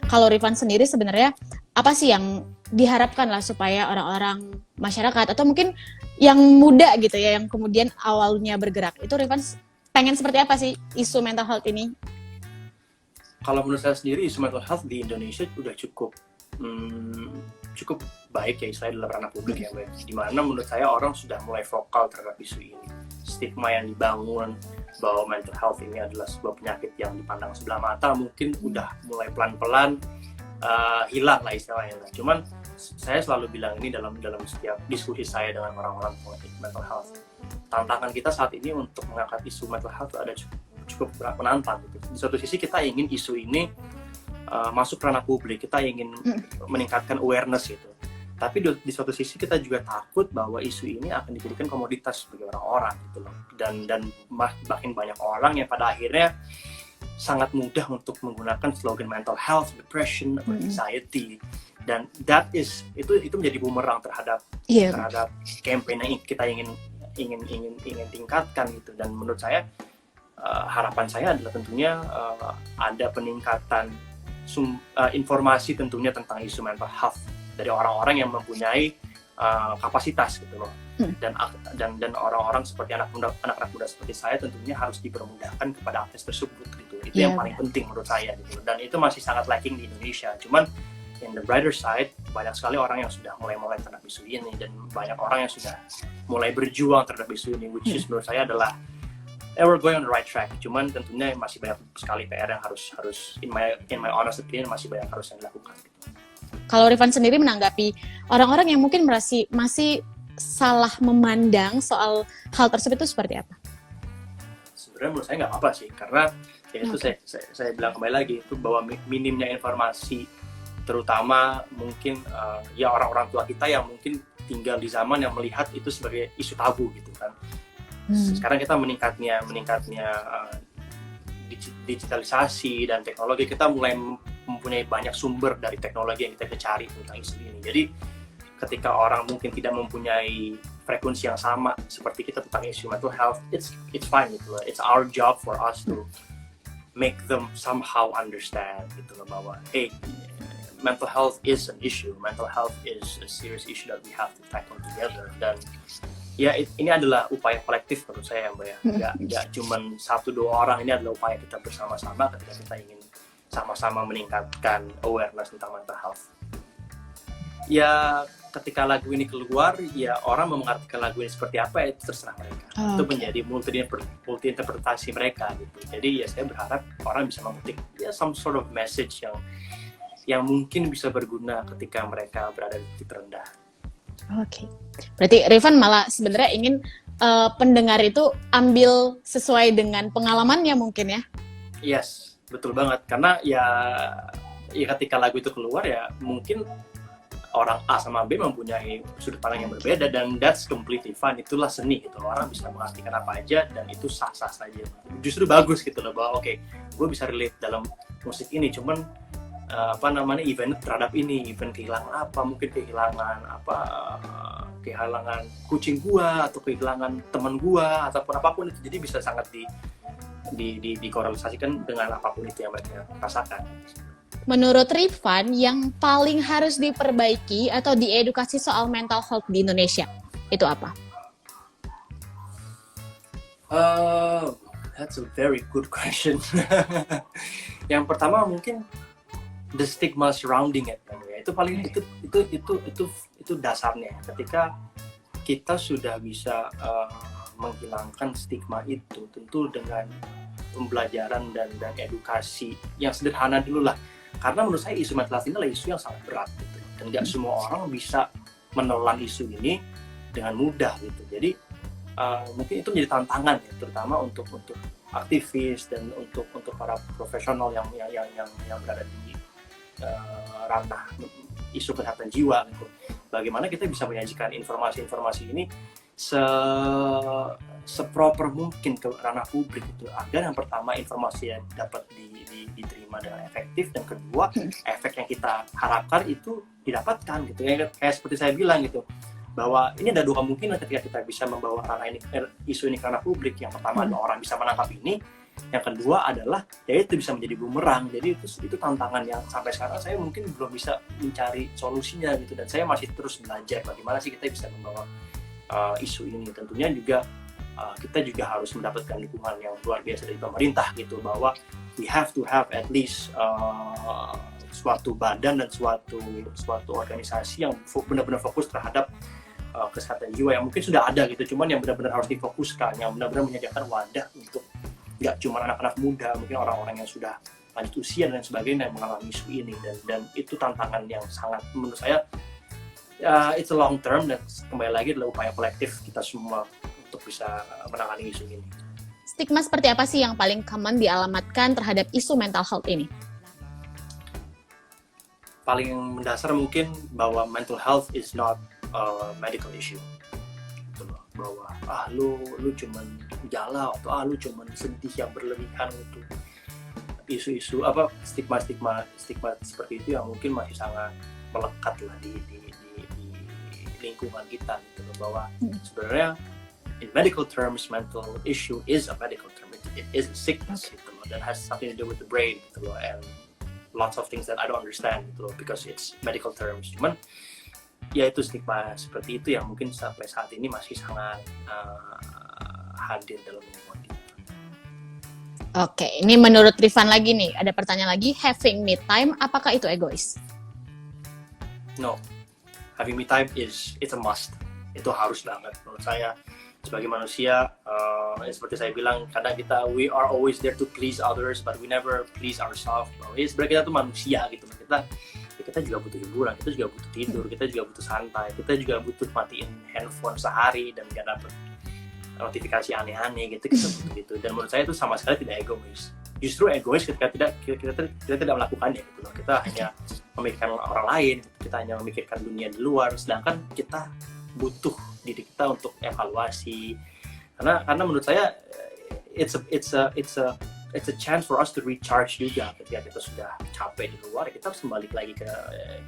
kalau Rifan sendiri sebenarnya apa sih yang diharapkan lah supaya orang-orang masyarakat atau mungkin yang muda gitu ya, yang kemudian awalnya bergerak, itu Rifan pengen seperti apa sih isu mental health ini? Kalau menurut saya sendiri isu mental health di Indonesia udah cukup baik ya, istilahnya dalam ranah publik ya, Mbak. Dimana menurut saya orang sudah mulai vokal terhadap isu ini. Stigma yang dibangun bahwa mental health ini adalah sebuah penyakit yang dipandang sebelah mata mungkin udah mulai pelan-pelan hilang lah istilahnya. Cuman saya selalu bilang ini dalam setiap diskusi saya dengan orang-orang mental health. Tantangan kita saat ini untuk mengangkat isu mental health ada cukup menantang gitu. Di satu sisi kita ingin isu ini masuk ranah publik, kita ingin meningkatkan awareness gitu. Tapi di suatu sisi kita juga takut bahwa isu ini akan dijadikan komoditas bagi orang-orang gitu loh. Dan makin banyak orang yang pada akhirnya sangat mudah untuk menggunakan slogan mental health, depression, anxiety, dan itu menjadi bumerang terhadap campaign yang kita ingin tingkatkan gitu. Dan menurut saya harapan saya adalah tentunya ada peningkatan informasi tentunya tentang isu mental health dari orang-orang yang mempunyai kapasitas gitu loh. Dan orang-orang seperti anak-anak muda seperti saya tentunya harus dipermudahkan kepada akses tersebut gitu. Itu yang paling penting menurut saya gitu. Dan itu masih sangat lacking di Indonesia. Cuman in the brighter side, banyak sekali orang yang sudah mulai terhadap isu ini, dan banyak orang yang sudah mulai berjuang terhadap isu ini, which is menurut saya adalah we're going on the right track. Cuman tentunya masih banyak sekali PR yang harus in my honest opinion masih banyak harus yang dilakukan gitu. Kalau Rifan sendiri menanggapi orang-orang yang mungkin masih salah memandang soal hal tersebut itu seperti apa? Sebenarnya menurut saya nggak apa-apa sih, karena ya itu saya bilang kembali lagi itu bahwa minimnya informasi, terutama mungkin ya orang-orang tua kita yang mungkin tinggal di zaman yang melihat itu sebagai isu tabu gitu kan. Sekarang kita meningkatnya digitalisasi dan teknologi, kita mulai mempunyai banyak sumber dari teknologi yang kita cari tentang isu ini. Jadi ketika orang mungkin tidak mempunyai frekuensi yang sama seperti kita tentang isu mental health, it's fine gitu loh. It's our job for us to make them somehow understand gitu loh, bahwa hey, mental health is an issue, mental health is a serious issue that we have to tackle together. Dan ya ini adalah upaya kolektif menurut saya Mbak ya. Nggak cuma 1-2 orang, ini adalah upaya kita bersama-sama ketika kita ingin sama-sama meningkatkan awareness tentang mental health. Ya ketika lagu ini keluar, ya orang mau mengartikan lagu ini seperti apa itu terserah mereka. Itu menjadi multi interpretasi mereka gitu. Jadi ya saya berharap orang bisa memetik ya some sort of message yang mungkin bisa berguna ketika mereka berada di titik terendah. Oke. Berarti Rifan malah sebenarnya ingin pendengar itu ambil sesuai dengan pengalamannya mungkin ya? Yes, betul banget. Karena ya ketika lagu itu keluar ya mungkin orang A sama B mempunyai sudut pandang yang berbeda, dan that's completely fine. Itulah seni gitu. Orang bisa mengartikan apa aja dan itu sah-sah saja. Justru bagus gitu loh, bahwa oke, gue bisa relate dalam musik ini, cuman event terhadap ini, event kehilangan apa, mungkin kehilangan kucing gua atau kehilangan teman gua ataupun apapun itu, jadi bisa sangat dikorelasikan dengan apapun itu yang mereka rasakan. Menurut Rifan, yang paling harus diperbaiki atau diedukasi soal mental health di Indonesia itu apa? That's a very good question. Yang pertama mungkin the stigma surrounding it, ya. Itu paling itu dasarnya. Ketika kita sudah bisa menghilangkan stigma itu, tentu dengan pembelajaran dan edukasi yang sederhana dulu lah. Karena menurut saya isu mental health ini adalah isu yang sangat berat gitu. Dan nggak semua orang bisa menelan isu ini dengan mudah gitu. Jadi mungkin itu menjadi tantangan ya, terutama untuk aktivis dan untuk para profesional yang berada di ranah isu kesehatan jiwa gitu. Bagaimana kita bisa menyajikan informasi-informasi ini seproper mungkin ke ranah publik itu, agar yang pertama informasi yang dapat diterima dengan efektif, dan kedua efek yang kita harapkan itu didapatkan gitu ya. Kayak seperti saya bilang gitu, bahwa ini ada 2 kemungkinan ketika kita bisa membawa isu ini ke ranah publik. Yang pertama adalah orang bisa menangkap ini, Yang kedua adalah ya itu bisa menjadi bumerang. Jadi itu tantangan yang sampai sekarang saya mungkin belum bisa mencari solusinya gitu, dan saya masih terus belajar bagaimana sih kita bisa membawa isu ini. Tentunya juga kita juga harus mendapatkan dukungan yang luar biasa dari pemerintah gitu, bahwa we have to have at least suatu badan dan suatu organisasi yang benar-benar fokus terhadap kesehatan jiwa, yang mungkin sudah ada gitu, cuman yang benar-benar harus difokuskan, yang benar-benar menyediakan wadah untuk nggak cuma anak-anak muda, mungkin orang-orang yang sudah lanjut usia dan sebagainya yang mengalami isu ini, dan itu tantangan yang sangat menurut saya it's a long term, dan kembali lagi adalah upaya kolektif kita semua untuk bisa menangani isu ini. Stigma seperti apa sih yang paling common dialamatkan terhadap isu mental health ini? Paling mendasar mungkin bahwa mental health is not a medical issue, gitu loh. Bahwa lu cuman galau, atau lu cuman sedih yang berlebihan gitu. Isu-isu stigma seperti itu yang mungkin masih sangat melekat lah di lingkungan kita gitu loh, bahwa sebenarnya in medical terms mental issue is a medical term, it is a sickness gitu loh, that has something to do with the brain gitu loh, and lots of things that I don't understand gitu loh, because it's medical terms. Cuman ya itu stigma seperti itu yang mungkin sampai saat ini masih sangat hadir dalam lingkungan kita. Oke, ini menurut Rifan lagi nih, ada pertanyaan lagi, having me time, apakah itu egois? No, having me time it's a must. Itu harus banget menurut saya. Sebagai manusia, seperti saya bilang, kadang we are always there to please others, but we never please ourselves. Sebenarnya kita tuh manusia gitu. Kita juga butuh hiburan, kita juga butuh tidur, kita juga butuh santai, kita juga butuh matiin handphone sehari dan gak dapet notifikasi aneh-aneh gitu, kita butuh gitu. Dan menurut saya itu sama sekali tidak egois. Justru egois ketika kita tidak melakukannya gitu loh. Kita hanya memikirkan orang lain, kita hanya memikirkan dunia di luar, sedangkan kita butuh diri kita untuk evaluasi. Karena menurut saya it's a chance for us to recharge juga. Ketika kita sudah capek di luar, kita harus kembali lagi ke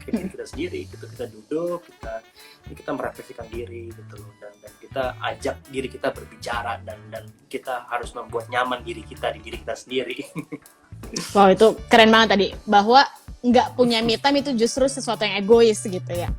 diri kita sendiri gitu. Kita duduk, kita merefleksikan diri gitu loh, dan kita ajak diri kita berbicara, dan kita harus membuat nyaman diri kita di diri kita sendiri. Wow, itu keren banget tadi, bahwa nggak punya me time itu justru sesuatu yang egois gitu ya.